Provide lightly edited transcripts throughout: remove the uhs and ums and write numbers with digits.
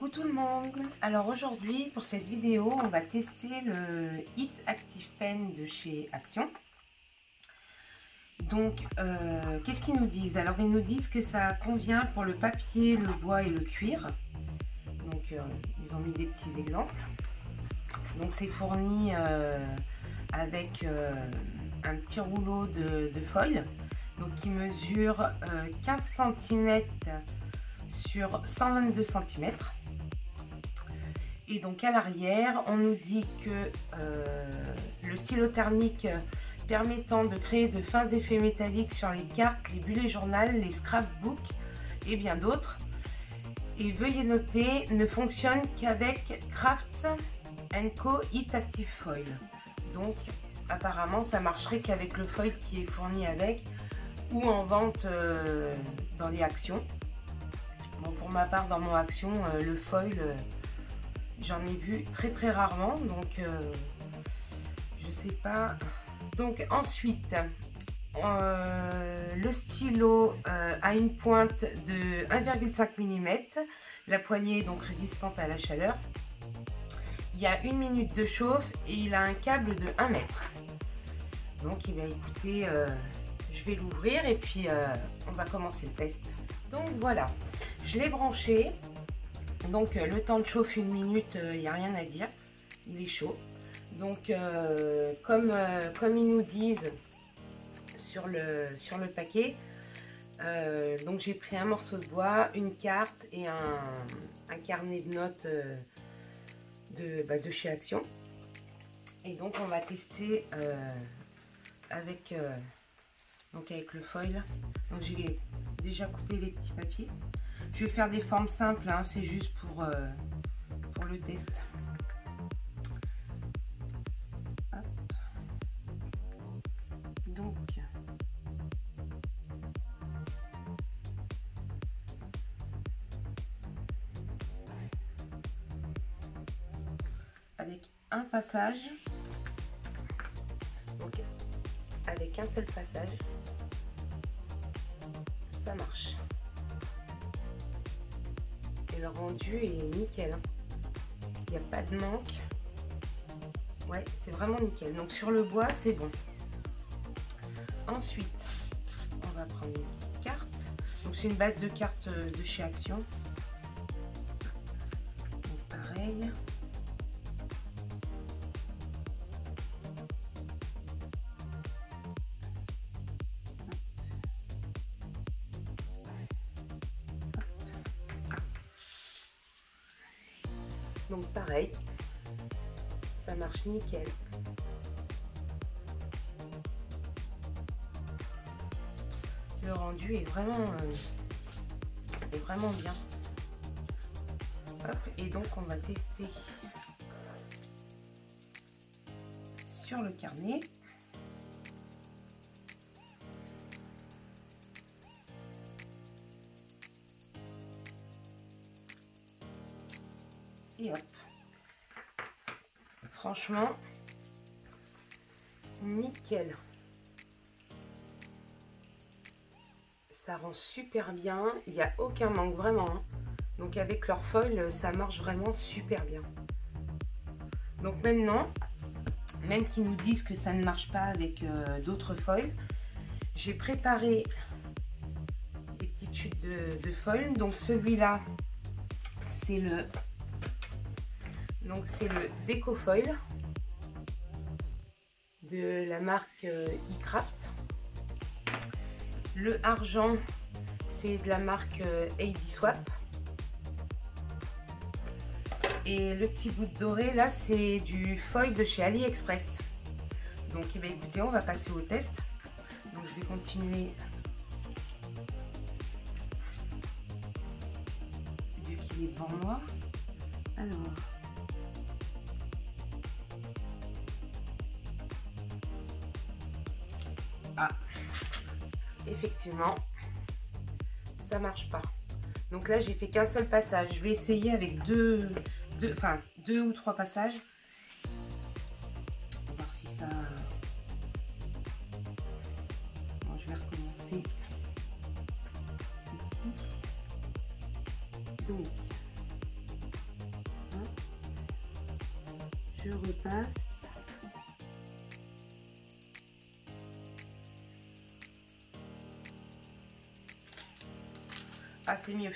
Coucou tout le monde. Alors aujourd'hui pour cette vidéo on va tester le Heat Active Pen de chez Action. Donc qu'est-ce qu'ils nous disent? Alors ils nous disent que ça convient pour le papier, le bois et le cuir. Donc ils ont mis des petits exemples. Donc c'est fourni avec un petit rouleau de foil, donc qui mesure 15 cm sur 122 cm. Et donc à l'arrière on nous dit que le stylo thermique permettant de créer de fins effets métalliques sur les cartes, les bullets journal, les scrapbooks et bien d'autres. Et veuillez noter, ne fonctionne qu'avec Crafts & Co Heat Active Foil. Donc apparemment ça marcherait qu'avec le foil qui est fourni avec ou en vente dans les actions. Bon, pour ma part dans mon action le foil j'en ai vu très rarement, donc je sais pas. Donc ensuite le stylo a une pointe de 1,5 mm, la poignée est donc résistante à la chaleur. Il y a 1 minute de chauffe et il a un câble de 1 mètre. Donc il va écouter, je vais l'ouvrir et puis on va commencer le test. Donc voilà, je l'ai branché. Donc le temps de chauffe 1 minute, il n'y a rien à dire, il est chaud. Donc comme ils nous disent sur le paquet, donc j'ai pris un morceau de bois, une carte et un carnet de notes de chez Action. Et donc on va tester avec le foil. Donc j'ai déjà coupé les petits papiers. Je vais faire des formes simples, hein, c'est juste pour le test. Hop. Donc avec un passage, donc avec un seul passage, ça marche. Et le rendu est nickel, hein. Il n'y a pas de manque. Ouais, c'est vraiment nickel. Donc sur le bois, c'est bon. Ensuite, on va prendre une petite carte. Donc c'est une base de cartes de chez Action. Donc pareil. Donc pareil, ça marche nickel. Le rendu est vraiment bien. Hop, et donc on va tester sur le carnet. Et hop, franchement nickel, ça rend super bien, il n'y a aucun manque vraiment, hein. Donc avec leur foil ça marche vraiment super bien. Donc maintenant, même qu'ils nous disent que ça ne marche pas avec d'autres foils, j'ai préparé des petites chutes de foil. Donc celui-là c'est le Decofoil de la marque eCraft. Le argent, c'est de la marque AD-Swap. Et le petit bout de doré, là, c'est du foil de chez AliExpress. Donc, eh bien, écoutez, on va passer au test. Donc, je vais continuer vu qu'il est devant moi. Alors... Ah, effectivement, ça marche pas. Donc là, j'ai fait qu'un seul passage. Je vais essayer avec deux ou trois passages. On va voir si ça... Bon, je vais recommencer ici. Donc, Je repasse. Ah, c'est mieux.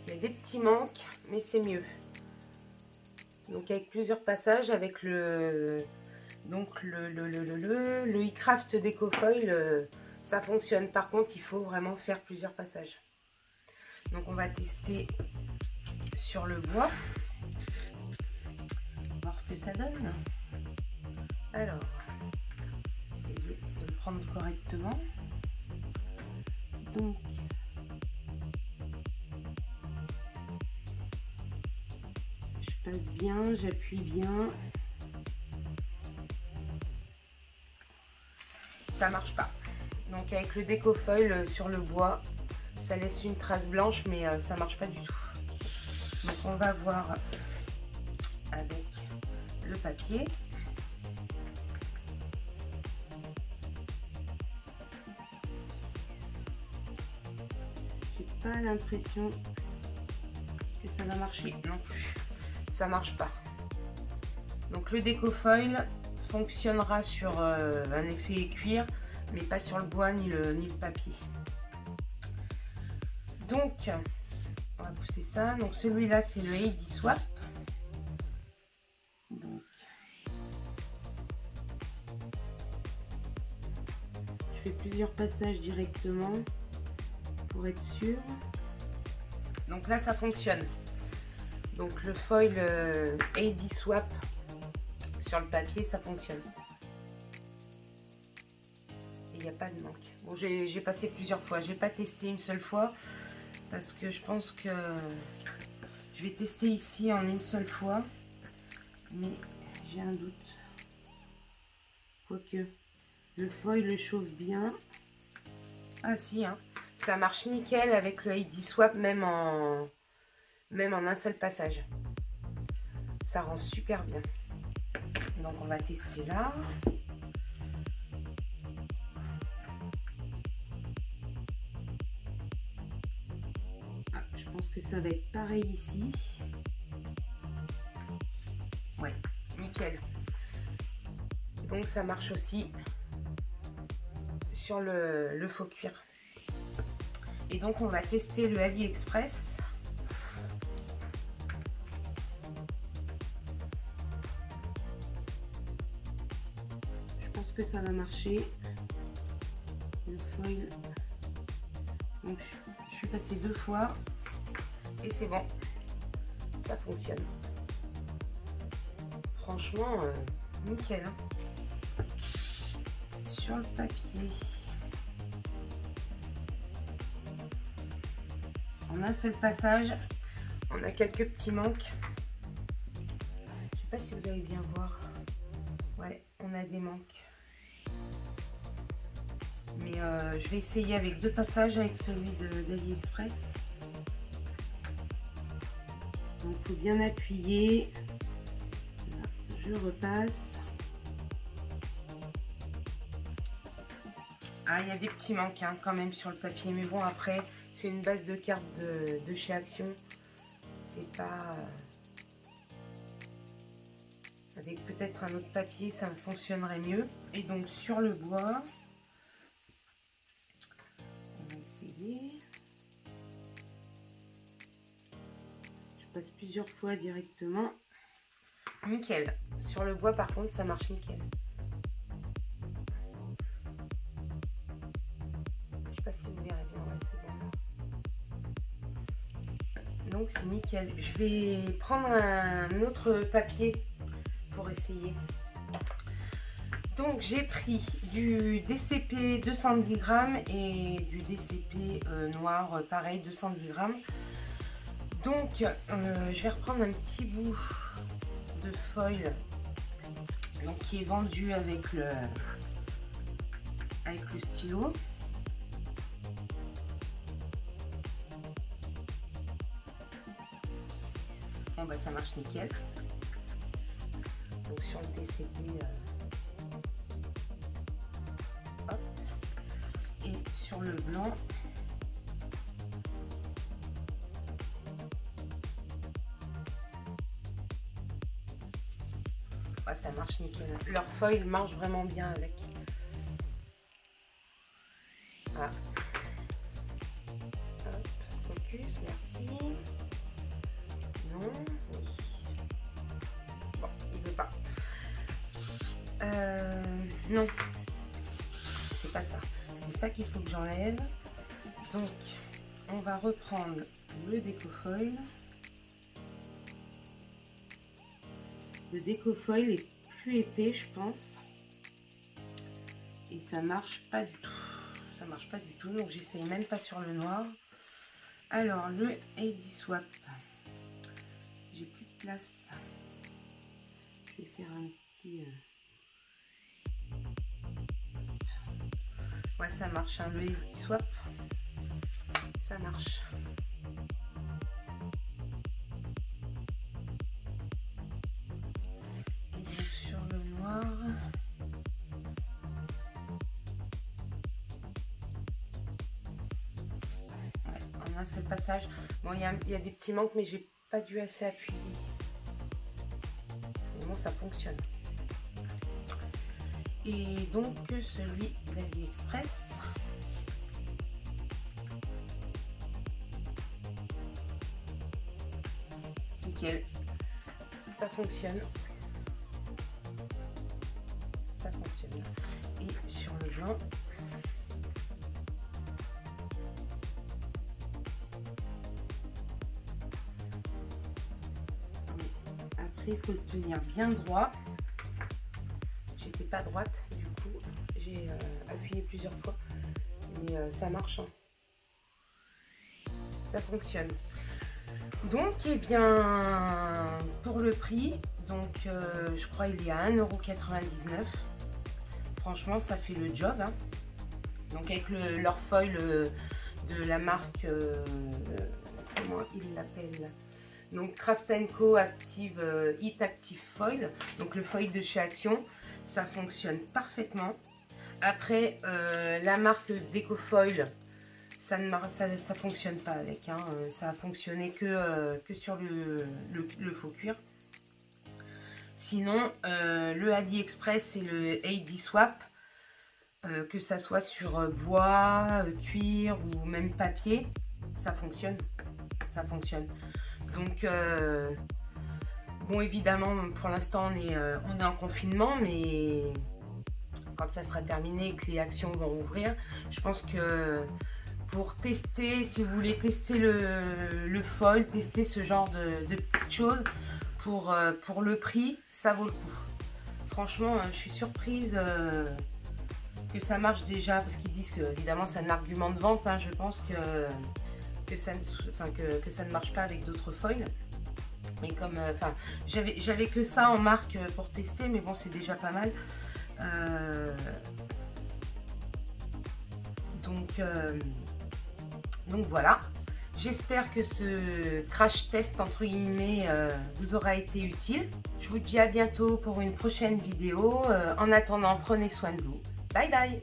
Il y a des petits manques, mais c'est mieux. Donc avec plusieurs passages, avec le e-craft Decofoil, ça fonctionne. Par contre, il faut vraiment faire plusieurs passages. Donc on va tester sur le bois, voir ce que ça donne. Alors, essayer de le prendre correctement. Donc, je passe bien, j'appuie bien. Ça marche pas. Donc avec le Decofoil sur le bois, ça laisse une trace blanche, mais ça marche pas du tout. Donc on va voir avec le papier. J'ai pas l'impression que ça va marcher non plus. Ça marche pas. Donc le Decofoil fonctionnera sur un effet cuir, mais pas sur le bois ni le papier. Donc on va pousser ça. Donc celui-là c'est le AD Swap. Donc je fais plusieurs passages directement pour être sûr. Donc là ça fonctionne. Donc le foil AD Swap sur le papier, ça fonctionne. Il n'y a pas de manque. Bon, j'ai passé plusieurs fois. J'ai pas testé une seule fois parce que je pense que je vais tester ici en une seule fois. Mais j'ai un doute. Quoique le foil le chauffe bien. Ah si, hein. Ça marche nickel avec le AD Swap, même en un seul passage. Ça rend super bien. Donc on va tester là. Ah, je pense que ça va être pareil ici. Ouais, nickel. Donc ça marche aussi sur le faux cuir. Et donc on va tester le AliExpress. Que ça va marcher. Le foil, donc je suis passée 2 fois et c'est bon, ça fonctionne. Franchement nickel, hein. Sur le papier, en un seul passage, on a quelques petits manques. Je sais pas si vous allez bien voir. Ouais, on a des manques. Mais je vais essayer avec 2 passages avec celui d'AliExpress. Donc il faut bien appuyer. Voilà, je repasse. Ah, il y a des petits manques hein, quand même sur le papier. Mais bon, après, c'est une base de carte de chez Action. C'est pas... Avec peut-être un autre papier, ça fonctionnerait mieux. Et donc sur le bois... Je passe plusieurs fois directement. Nickel. Sur le bois par contre ça marche nickel. Je sais pas si vous verrez bien. Ouais, c'est bon. Donc c'est nickel. Je vais prendre un autre papier pour essayer. Donc j'ai pris du DCP 210 grammes et du DCP noir pareil 210 grammes. Donc je vais reprendre un petit bout de foil donc, qui est vendu avec le stylo. Bon bah ça marche nickel. Donc sur le DCP hop, et sur le blanc marche nickel. Leur foil marche vraiment bien avec. Voilà. Hop, focus, merci. Non, oui. Bon, il veut pas. Non, c'est pas ça. C'est ça qu'il faut que j'enlève. Donc, on va reprendre le décofoil. Le décofoil est plus épais, je pense. Et ça marche pas du tout. Ça marche pas du tout, donc j'essaye même pas sur le noir. Alors, le AD Swap. J'ai plus de place. Je vais faire un petit... Ouais, ça marche, hein, le AD Swap. Ça marche. Et donc sur le noir, ouais, en un seul passage. Bon, il y a des petits manques, mais j'ai pas dû assez appuyer. Mais bon, ça fonctionne. Et donc celui d'AliExpress. Nickel, ça fonctionne. Ça fonctionne. Et sur le blanc, après il faut le tenir bien droit. J'étais pas droite, du coup j'ai appuyé plusieurs fois, mais ça marche, hein. Ça fonctionne. Donc, eh bien, pour le prix, donc je crois il est à 1,99 €. Franchement, ça fait le job, hein. Donc, avec leur foil de la marque, comment il l'appelle? Donc, Craft & Co Active Heat Active Foil. Donc, le foil de chez Action, ça fonctionne parfaitement. Après, la marque Decofoil, ça fonctionne pas avec, hein. Ça a fonctionné que sur le faux cuir. Sinon, le AliExpress et le AD Swap, que ça soit sur bois, cuir ou même papier, ça fonctionne. Ça fonctionne. Donc, bon, évidemment, pour l'instant, on est en confinement, mais quand ça sera terminé et que les actions vont ouvrir, je pense que pour tester, si vous voulez tester le foil, tester ce genre de petites choses, pour le prix, ça vaut le coup. Franchement, je suis surprise que ça marche déjà, parce qu'ils disent que, évidemment, c'est un argument de vente, hein, je pense que ça ne marche pas avec d'autres foils. Mais comme, j'avais que ça en marque pour tester, mais bon, c'est déjà pas mal. Donc voilà, j'espère que ce crash test entre guillemets vous aura été utile. Je vous dis à bientôt pour une prochaine vidéo. En attendant, prenez soin de vous. Bye bye.